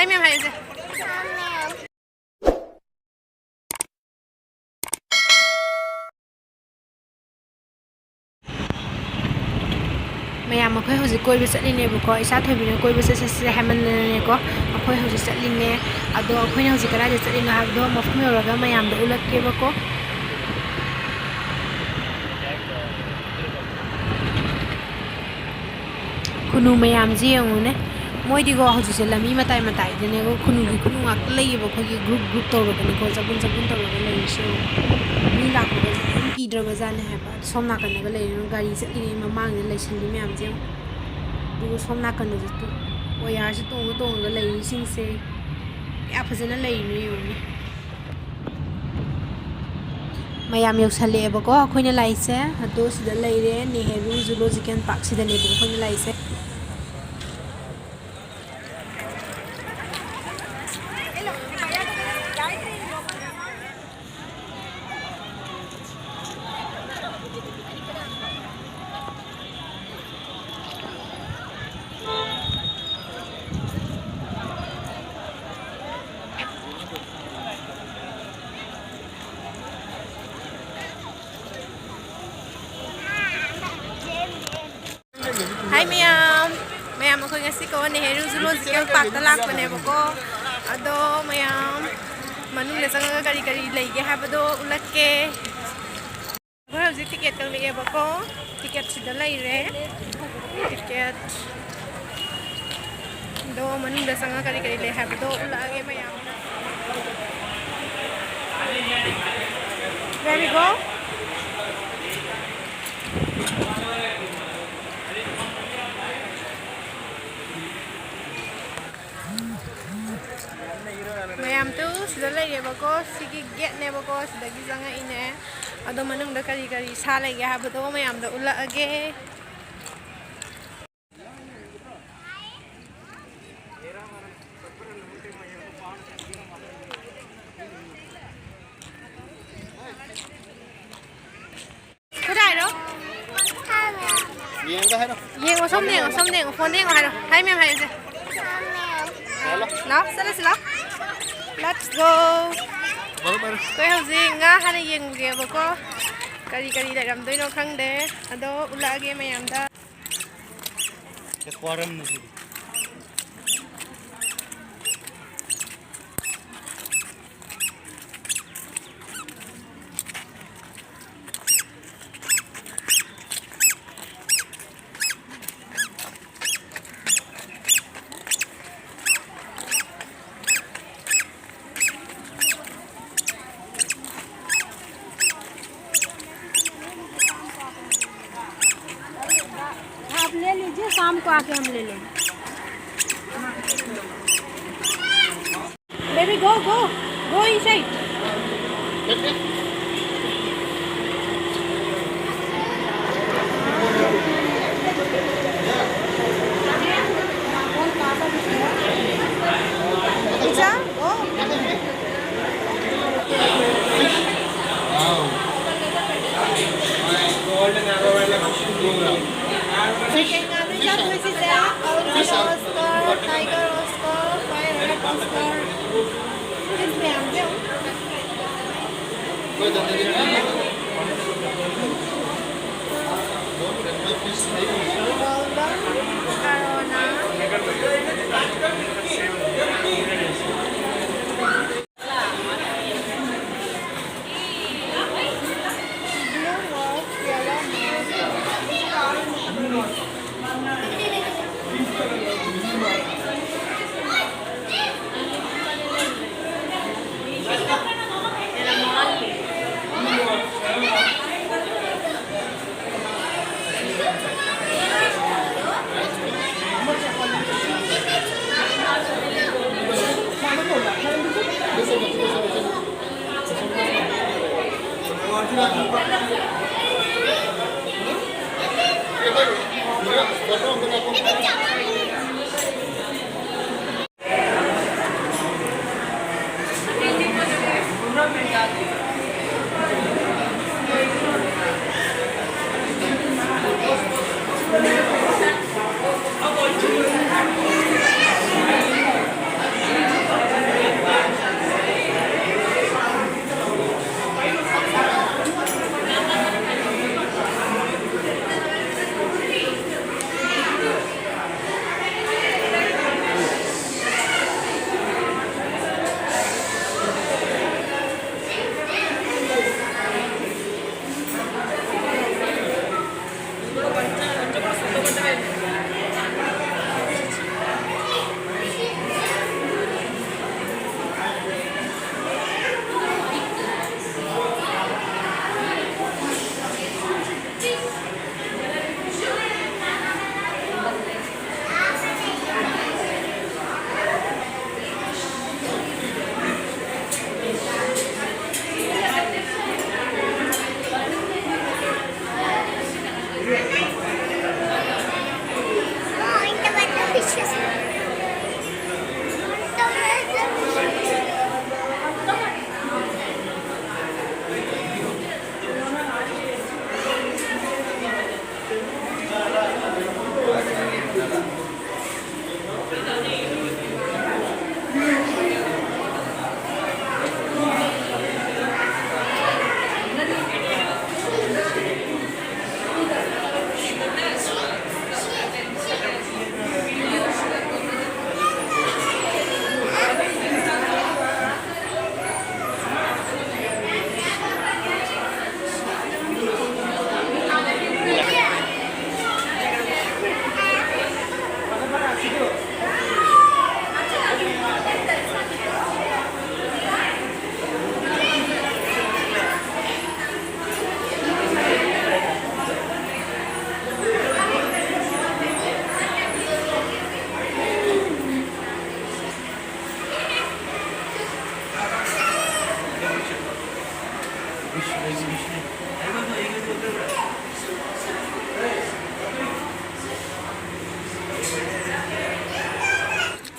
Hai mem hai se. Mayam akhoi hojik koi bisa line buko isa thobina koi bisa se haman ne ko akhoi hojik satline ado akhoi na hojik kara de satlina habdo mafum yoraga mayam do ulak ke bako khunu mayam ji yangune moi di go hojik se lami matai matai de ne go khunu ngak lei bo khogi group to ro ne ko sabun to ro lei so ni la ko ki dra bazan ne ha somna kan ga lei gari satline mamang ne lei sin mayam ji du somna kan no jitu oyar se tong ga lei sing se ya phajana lei ni yuni mayam yoksale bako akhoi lai se ado sida lei re Nehru Zoological Park sida ne bako akhoi lai se Hai mayam akhoi ngasi ko Nehru Zoological Park ta lak bane bako ado mayam manung le sanga kari lei ge ha bado ulakke akhoi hojik ticket kang le bako ticket sida lei re ticket do manung le sanga kari le ha bado ulage mayam Where we go? Mayam tu sudah lagi bako sigi get ne bako sudah gizanga ine ado manung da kari sa lagi ha beto mayam da ula age Kudai do Yeng o som neng phone neng hai do hai mem hai se Nào, sila Let's go. Tôi hojik nga hana yeng ge bako kari da ram doi no khang de ado ula ge mayam da ले लीजिए शाम को आके हम ले लेंगे baby go inside Isa go golden arrow Oscar, Tiger Oscar, Fire Oscar. This mayam jo.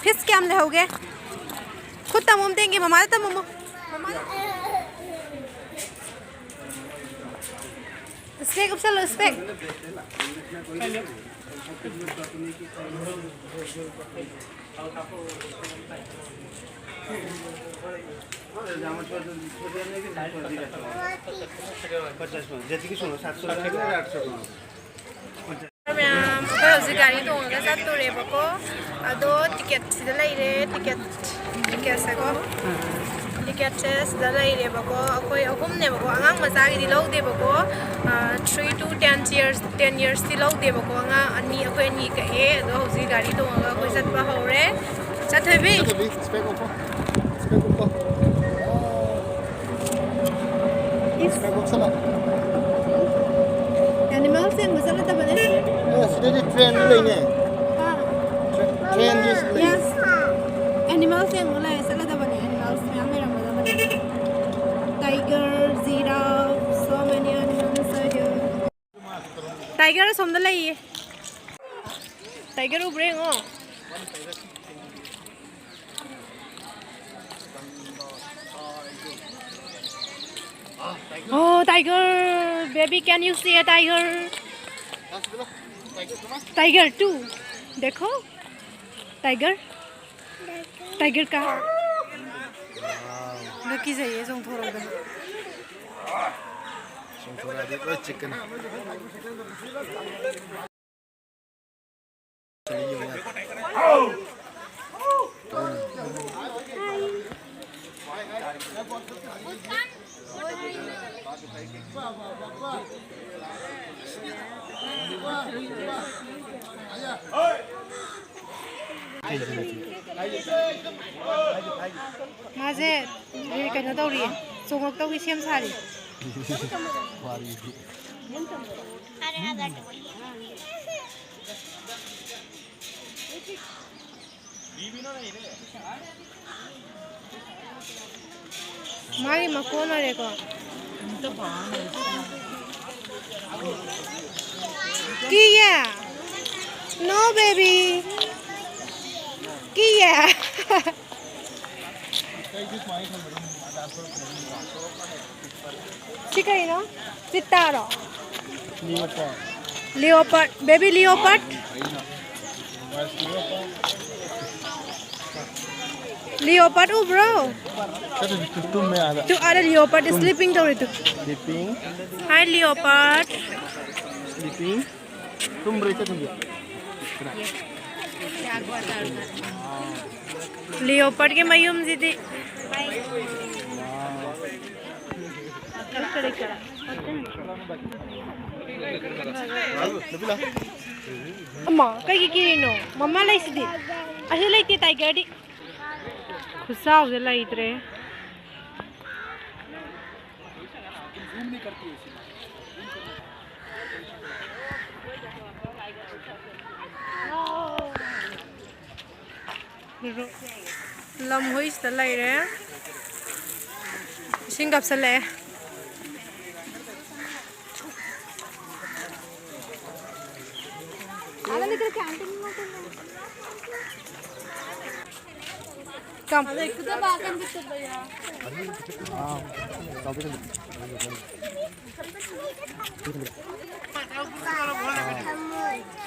Fish क्या हम ले होगे खुद तमुम देंगे ममा तमुम स्पेक अब चलो स्पेक मैम हौजी गाड़ी तोंगा चतुरेबको अदो टिकेट सिदा लेरे टिकेट से को टिकेट से सिदा लेरेबको अखोय अहुमनेबको आंगांग मचागिदि लौदेबको 3 to 10 years ति लौदेबको आंगा अनि अखोय नि कहे अदो हौजी गाड़ी तोंगा अखोय चतबा हौरे चथबी स्पेक ओपो स्पेक ओपो animals yang besar atau apa nih? Sudah di train dulu ini. Train di sini. Yes. Animals yang mulai salah apa nih? Animals yang merah apa nih? Tiger, giraffe, so many animals aja. Tiger somda lagi. Tiger ubreng oh. Oh, tiger, baby, can you see a tiger? Tiger too. देखो, tiger, tiger का. Lucky से ये song थोड़ा उधर. Song थोड़ा देखो chicken. चलिए माजे ये कहना तो रही है सोंग तो किसी हम सारी मारी मकोन और एक किया नो बेबी किया चिकन नो चित्तारो leopard baby leopard leopard oh bro tu ada leopard sleeping tau itu sleeping hi leopard sleeping तुम berita tunggu leopard के मयूम जीती अम्मा कहीं की नो मम्मा लाई सीधी ऐसे लाइती टाइगर डी खुशा हो जाए लाइट रे लम हुई इस तरह रे सिंगाप से ले Come.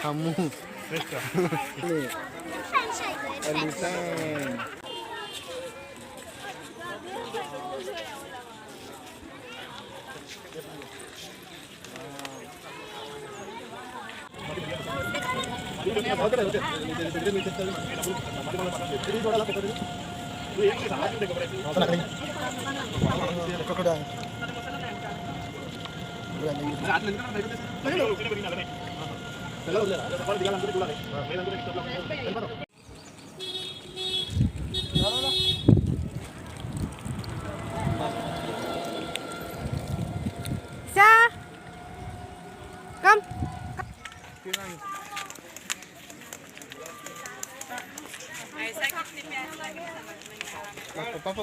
Kamu. Elephant. Come. Papa,